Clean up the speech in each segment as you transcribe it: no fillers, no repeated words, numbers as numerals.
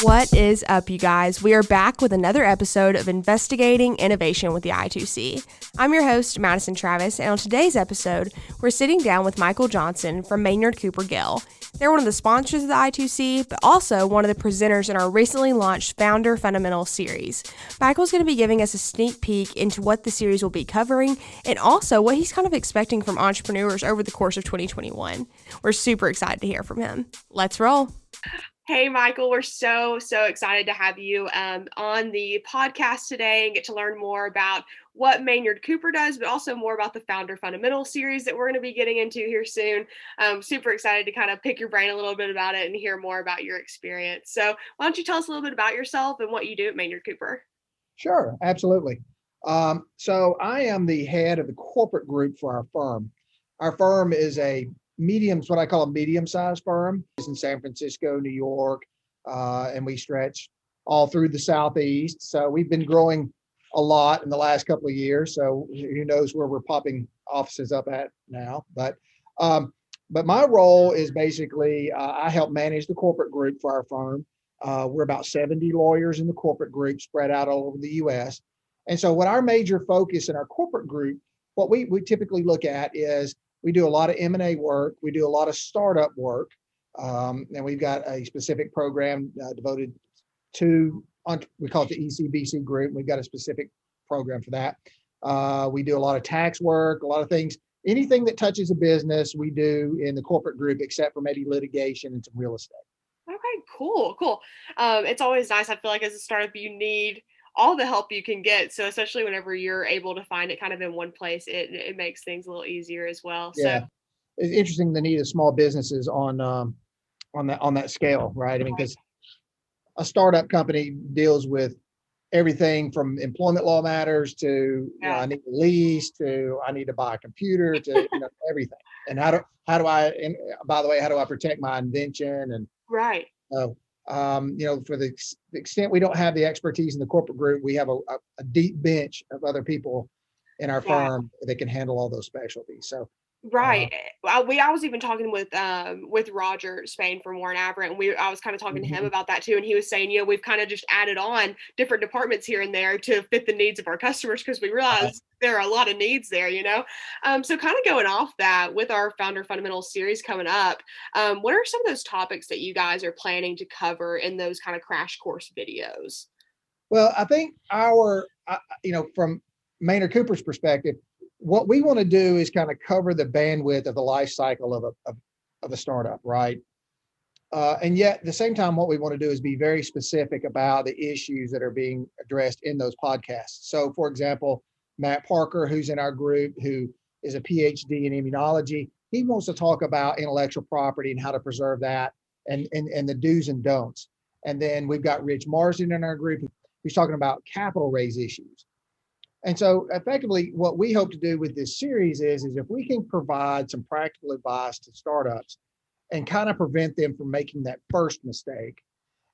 What is up, you guys? We are back with another episode of Investigating Innovation with the I2C. I'm your host, Madison Travis, and on today's episode, we're sitting down with Michael Johnson from Maynard Cooper Gale. They're one of the sponsors of the I2C, but also one of the presenters in our recently launched Founder Fundamental series. Michael's going to be giving us a sneak peek into what the series will be covering, and also what he's kind of expecting from entrepreneurs over the course of 2021. We're super excited to hear from him. Let's roll. Hey, Michael, we're so excited to have you on the podcast today and get to learn more about what Maynard Cooper does, but also more about the Founder Fundamental series that we're going to be getting into here soon. I'm super excited to kind of pick your brain a little bit about it and hear more about your experience. So why don't you tell us a little bit about yourself and what you do at Maynard Cooper? Sure, absolutely. So I am the head of the corporate group for our firm. Our firm is what I call a medium-sized firm. It's in San Francisco, New York, and we stretch all through the Southeast. So we've been growing a lot in the last couple of years. So who knows where we're popping offices up at now. But my role is basically I help manage the corporate group for our firm. We're about 70 lawyers in the corporate group spread out all over the U.S. And so what our major focus in our corporate group, what we typically look at is we do a lot of M&A work. We do a lot of startup work. And we've got a specific program devoted to, we call it the ECBC group. We've got a specific program for that. We do a lot of tax work, a lot of things. Anything that touches a business, we do in the corporate group, except for maybe litigation and some real estate. Okay, cool. It's always nice. I feel like as a startup, you need all the help you can get. So especially whenever you're able to find it kind of in one place, it makes things a little easier as well. Yeah. So it's interesting the need of small businesses on that scale, right? I mean, because a startup company deals with everything from employment law matters to I need a lease to I need to buy a computer to everything. And how do I? And by the way, how do I protect my invention? And right. For the extent we don't have the expertise in the corporate group, we have a deep bench of other people in our firm that can handle all those specialties. So. Right. I was even talking with Roger Spain from Warren Averett, and I was kind of talking to him about that too. And he was saying, we've kind of just added on different departments here and there to fit the needs of our customers because we realize there are a lot of needs there, So kind of going off that with our Founder Fundamentals series coming up, what are some of those topics that you guys are planning to cover in those kind of crash course videos? Well, I think from Maynard Cooper's perspective, what we want to do is kind of cover the bandwidth of the life cycle of a startup, right? And yet at the same time, what we want to do is be very specific about the issues that are being addressed in those podcasts. So for example, Matt Parker, who's in our group, who is a PhD in immunology, he wants to talk about intellectual property and how to preserve that and the do's and don'ts. And then we've got Rich Marsden in our group, who's talking about capital raise issues. And so effectively, what we hope to do with this series is if we can provide some practical advice to startups and kind of prevent them from making that first mistake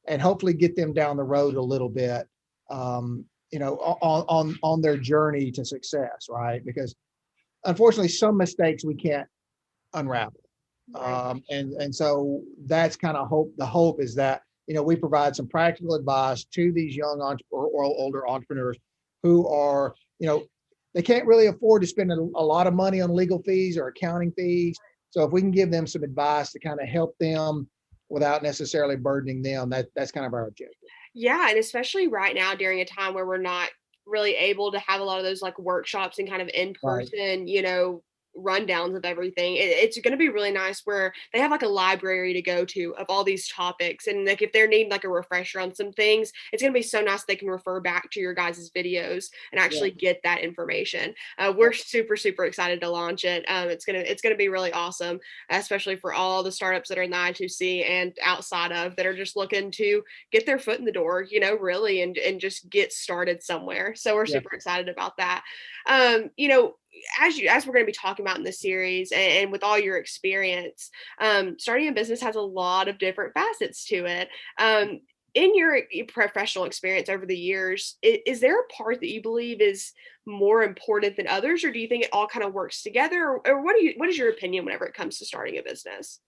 and hopefully get them down the road a little bit, on their journey to success, right? Because unfortunately, some mistakes we can't unravel. Right. And so that's kind of the hope is that, we provide some practical advice to these young or older entrepreneurs who are, they can't really afford to spend a lot of money on legal fees or accounting fees. So if we can give them some advice to kind of help them without necessarily burdening them, that's kind of our objective. Yeah, and especially right now during a time where we're not really able to have a lot of those like workshops and kind of in-person, rundowns of everything. It's going to be really nice where they have like a library to go to of all these topics, and like if they're needing like a refresher on some things, it's going to be so nice they can refer back to your guys' videos and actually get that information. We're super excited to launch it. It's gonna be really awesome, especially for all the startups that are in the I2C and outside of that are just looking to get their foot in the door, really and just get started somewhere. So we're super excited about that. As we're going to be talking about in this series and with all your experience, starting a business has a lot of different facets to it. In your professional experience over the years, is there a part that you believe is more important than others, or do you think it all kind of works together? Or what is your opinion whenever it comes to starting a business?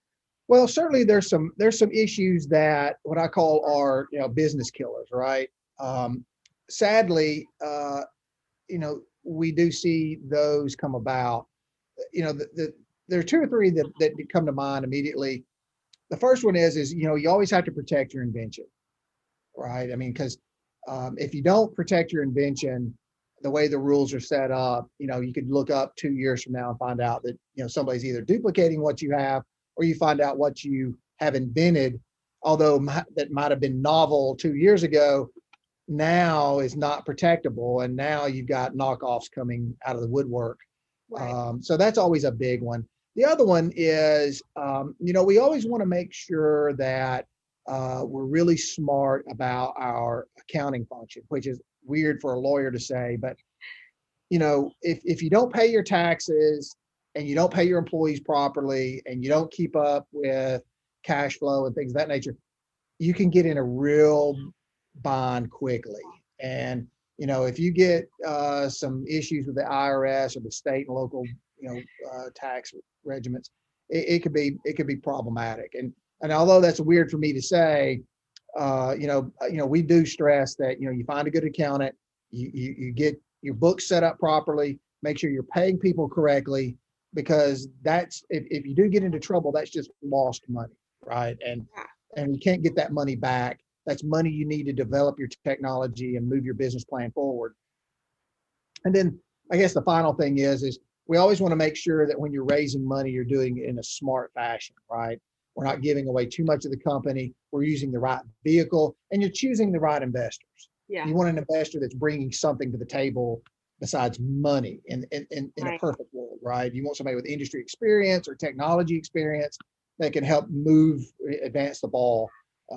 Well, certainly there's some issues that what I call are business killers, right? Um, Sadly, we do see those come about. There are two or three that come to mind immediately. The first one is you always have to protect your invention, right? I mean, because if you don't protect your invention, the way the rules are set up, you could look up 2 years from now and find out that somebody's either duplicating what you have, or you find out what you have invented, although that might have been novel 2 years ago, now is not protectable, and now you've got knockoffs coming out of the woodwork. Right. So that's always a big one. The other one is, we always want to make sure that we're really smart about our accounting function, which is weird for a lawyer to say, but if you don't pay your taxes and you don't pay your employees properly and you don't keep up with cash flow and things of that nature, you can get in a real bind quickly. And if you get some issues with the IRS or the state and local, tax regiments, it could be problematic. And although that's weird for me to say, we do stress that you find a good accountant, you get your books set up properly, make sure you're paying people correctly, because that's if you do get into trouble, that's just lost money, right? And you can't get that money back. That's money you need to develop your technology and move your business plan forward. And then I guess the final thing is we always want to make sure that when you're raising money, you're doing it in a smart fashion, right? We're not giving away too much of the company. We're using the right vehicle, and you're choosing the right investors. Yeah. You want an investor that's bringing something to the table besides money in a Right. perfect world, right? You want somebody with industry experience or technology experience that can help advance the ball,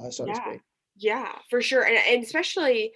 so to Yeah. speak. Yeah, for sure. And especially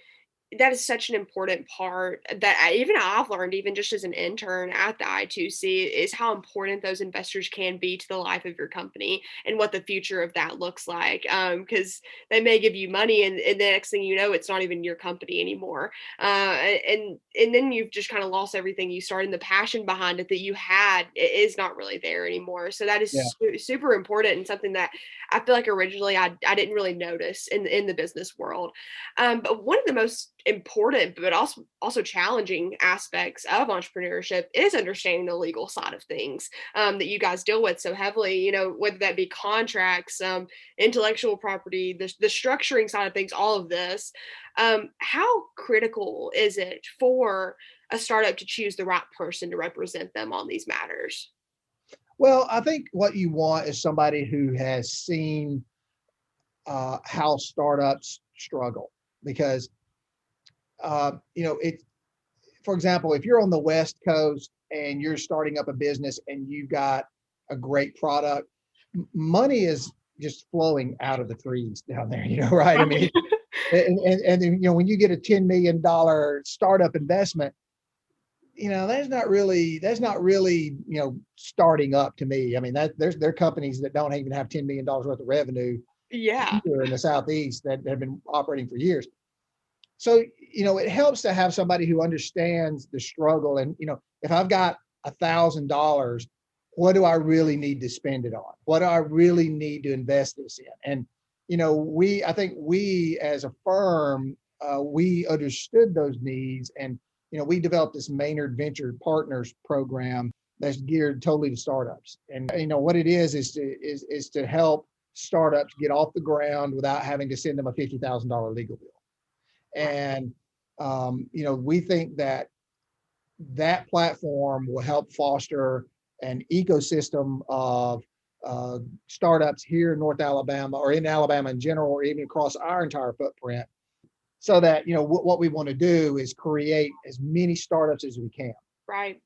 that is such an important part that I've learned, even just as an intern at the I2C, is how important those investors can be to the life of your company and what the future of that looks like. Because they may give you money, and the next thing you know, it's not even your company anymore. And then you've just kind of lost everything you started, and the passion behind it that you had is not really there anymore. So that Yeah. is super important, and something that I feel like originally I didn't really notice in the business world. But one of the most important, but also challenging aspects of entrepreneurship is understanding the legal side of things that you guys deal with so heavily. Whether that be contracts, intellectual property, the structuring side of things, all of this. How critical is it for a startup to choose the right person to represent them on these matters? Well, I think what you want is somebody who has seen how startups struggle, because it. For example, if you're on the West Coast and you're starting up a business and you've got a great product, money is just flowing out of the trees down there, right? I mean, and when you get a $10 million startup investment, that's not really starting up to me. I mean, there are companies that don't even have $10 million worth of revenue Yeah. here in the Southeast that have been operating for years. So it helps to have somebody who understands the struggle. And if I've got $1,000, what do I really need to spend it on? What do I really need to invest this in? And I think we as a firm, we understood those needs, and we developed this Maynard Venture Partners program that's geared totally to startups. And what it is to help startups get off the ground without having to send them a $50,000 legal bill. And we think that platform will help foster an ecosystem of startups here in North Alabama, or in Alabama in general, or even across our entire footprint, so that what we want to do is create as many startups as we can. Right.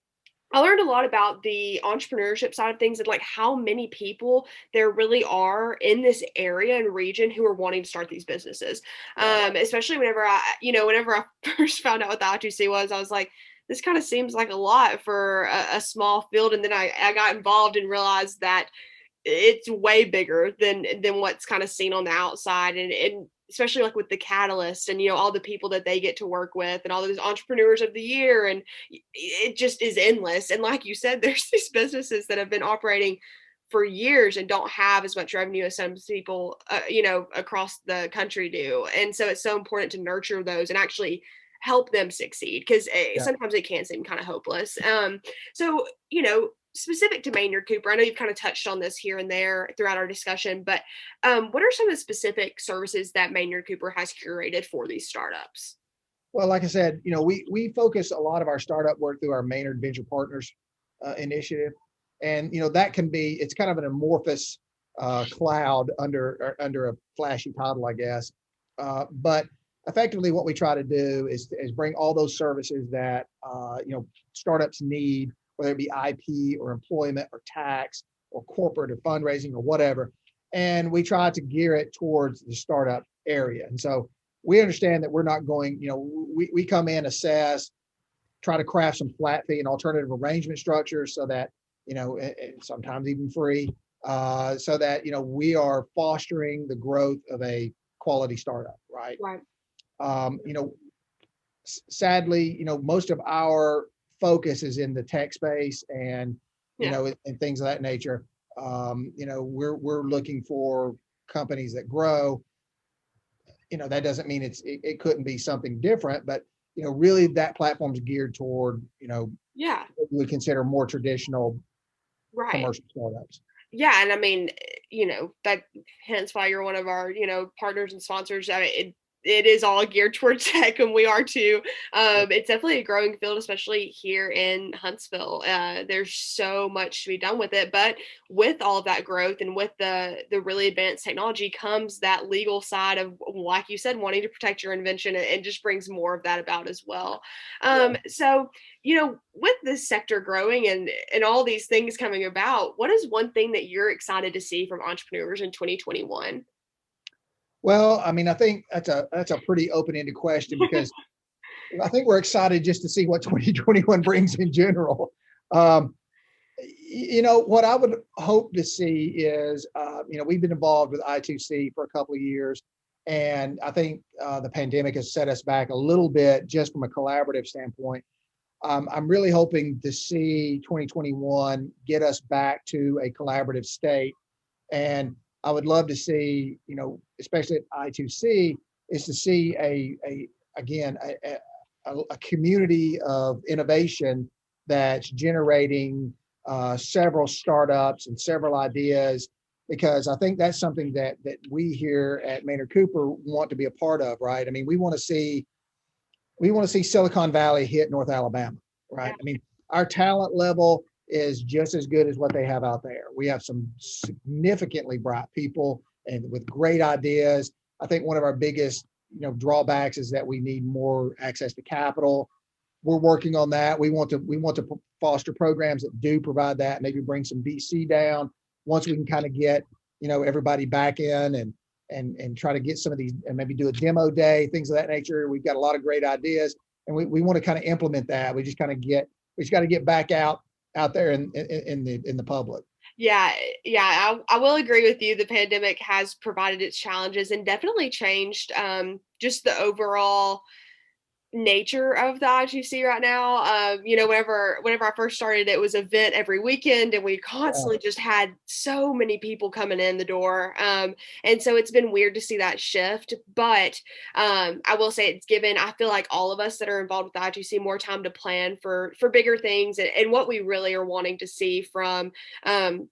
I learned a lot about the entrepreneurship side of things, and like how many people there really are in this area and region who are wanting to start these businesses. Especially whenever I first found out what the I2C was, I was like, this kind of seems like a lot for a small field. And then I got involved and realized that it's way bigger than what's kind of seen on the outside, and especially like with the catalyst and all the people that they get to work with and all those entrepreneurs of the year, and it just is endless. And like you said, there's these businesses that have been operating for years and don't have as much revenue as some people, across the country do. And so it's so important to nurture those and actually help them succeed, because Yeah. sometimes it can seem kind of hopeless. So, specific to Maynard Cooper, I know you've kind of touched on this here and there throughout our discussion, but what are some of the specific services that Maynard Cooper has curated for these startups? Well, like I said, we focus a lot of our startup work through our Maynard Venture Partners initiative, and that can be, it's kind of an amorphous cloud under a flashy title, I guess. But effectively, what we try to do is bring all those services that startups need, whether it be IP or employment or tax or corporate or fundraising or whatever, and we try to gear it towards the startup area. And so we understand that we're not going, we come in, assess, try to craft some flat fee and alternative arrangement structures so that, and sometimes even free, so that, we are fostering the growth of a quality startup, right? Right. Sadly, most of our focus is in the tech space and, and things of that nature. We're looking for companies that grow. That doesn't mean it couldn't be something different, but really that platform's geared toward what we would consider more traditional commercial startups. Yeah, and I mean, that hence why you're one of our, partners and sponsors. I mean, it is all geared towards tech, and we are too. It's definitely a growing field, especially here in Huntsville. There's so much to be done with it, but with all of that growth and with the really advanced technology comes that legal side of, like you said, wanting to protect your invention, and just brings more of that about as well. So, with this sector growing and all these things coming about, what is one thing that you're excited to see from entrepreneurs in 2021? Well, I mean, I think that's a pretty open-ended question because I think we're excited just to see what 2021 brings in general. What I would hope to see is, we've been involved with I2C for a couple of years, and I think the pandemic has set us back a little bit just from a collaborative standpoint. I'm really hoping to see 2021 get us back to a collaborative state. And I would love to see, especially at I2C, is to see a community of innovation that's generating several startups and several ideas, because I think that's something that we here at Maynard Cooper want to be a part of, right? I mean, we want to see Silicon Valley hit North Alabama, right? I mean, our talent level is just as good as what they have out there. We have some significantly bright people and with great ideas. I think one of our biggest, drawbacks is that we need more access to capital. We're working on that. We want to foster programs that do provide that, maybe bring some VC down once we can kind of get, everybody back in and try to get some of these, and maybe do a demo day, things of that nature. We've got a lot of great ideas, and we want to kind of implement that. We just got to get back out there in the public. Yeah, I will agree with you. The pandemic has provided its challenges and definitely changed just the overall nature of the I2C right now. Whenever I first started, it was an event every weekend, and we constantly just had so many people coming in the door. And so it's been weird to see that shift. But I will say I feel like all of us that are involved with the I2C more time to plan for bigger things and what we really are wanting to see from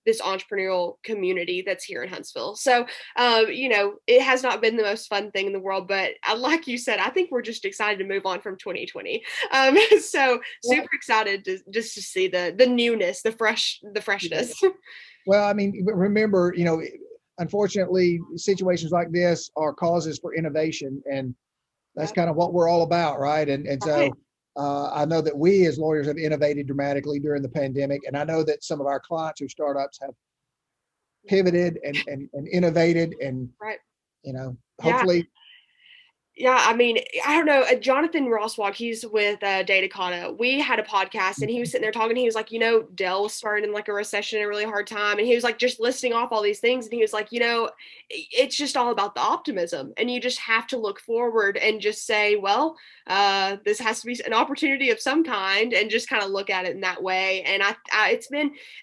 this entrepreneurial community that's here in Huntsville. So, it has not been the most fun thing in the world, but like you said, I think we're just excited to move on from 2020. So super excited to see the newness, the freshness. Well, I mean, remember, unfortunately, situations like this are causes for innovation, and that's kind of what we're all about, right? And so I know that we as lawyers have innovated dramatically during the pandemic, and I know that some of our clients who startups have pivoted and innovated, and hopefully Yeah, I mean, I don't know. Jonathan Rosswalk, he's with Datacana. We had a podcast and he was sitting there talking. He was like, Dell was starting in like a recession, a really hard time. And he was like, just listing off all these things. And he was like, it's just all about the optimism. And you just have to look forward and just say, well, this has to be an opportunity of some kind, and just kind of look at it in that way. And that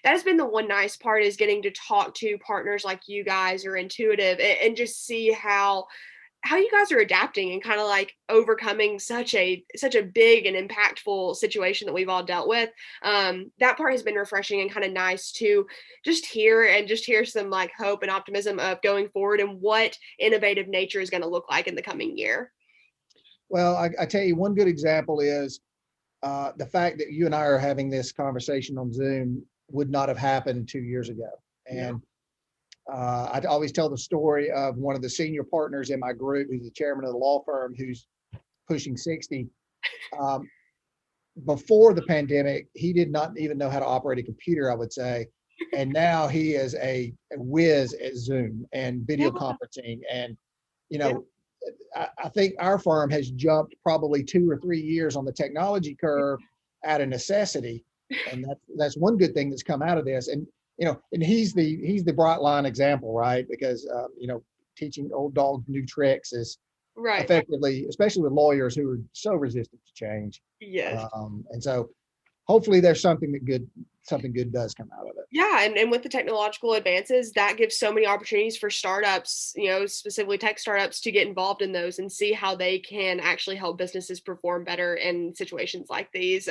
has been the one nice part, is getting to talk to partners like you guys are Intuitive, and just see how you guys are adapting and kind of like overcoming such a big and impactful situation that we've all dealt with. That part has been refreshing and kind of nice to just hear some like hope and optimism of going forward and what innovative nature is going to look like in the coming year. Well, I tell you, one good example is the fact that you and I are having this conversation on Zoom would not have happened 2 years ago. And I always tell the story of one of the senior partners in my group, who's the chairman of the law firm, who's pushing 60. Before the pandemic, he did not even know how to operate a computer, I would say. And now he is a whiz at Zoom and video conferencing. And, I think our firm has jumped probably 2 or 3 years on the technology curve out of necessity. And that's one good thing that's come out of this. And and he's the bright line example, right? Because teaching old dogs new tricks is right, effectively, especially with lawyers who are so resistant to change. yes. And so hopefully there's something good does come out of it. Yeah, and with the technological advances, that gives so many opportunities for startups, specifically tech startups, to get involved in those and see how they can actually help businesses perform better in situations like these.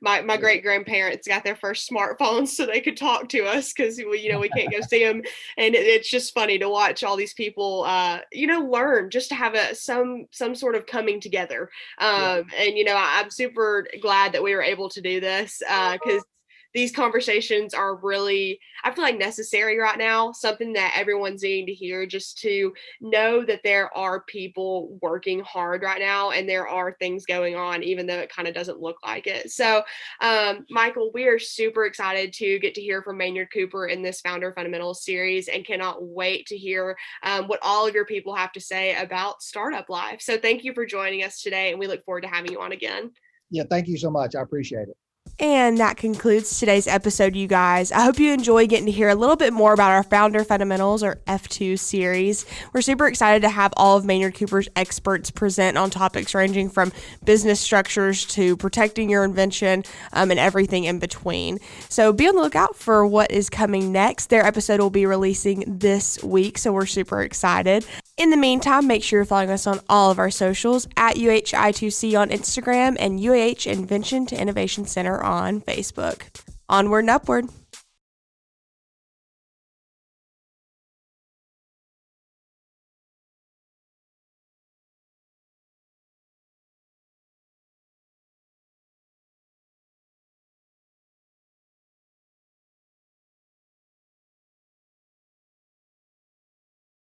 My great grandparents got their first smartphones so they could talk to us, because we can't go see them, and it's just funny to watch all these people learn, just to have some sort of coming together. And I'm super glad that we were able to do this, because these conversations are really, I feel like, necessary right now, something that everyone's needing to hear, just to know that there are people working hard right now and there are things going on, even though it kind of doesn't look like it. So, Michael, we are super excited to get to hear from Maynard Cooper in this Founder Fundamentals series, and cannot wait to hear what all of your people have to say about startup life. So thank you for joining us today, and we look forward to having you on again. Yeah, thank you so much. I appreciate it. And that concludes today's episode, you guys. I hope you enjoy getting to hear a little bit more about our Founder Fundamentals, or F2 series. We're super excited to have all of Maynard Cooper's experts present on topics ranging from business structures to protecting your invention, and everything in between. So be on the lookout for what is coming next. Their episode will be releasing this week, so we're super excited. In the meantime, make sure you're following us on all of our socials, at UHI2C on Instagram and UAH Invention to Innovation Center on Facebook. Onward and upward.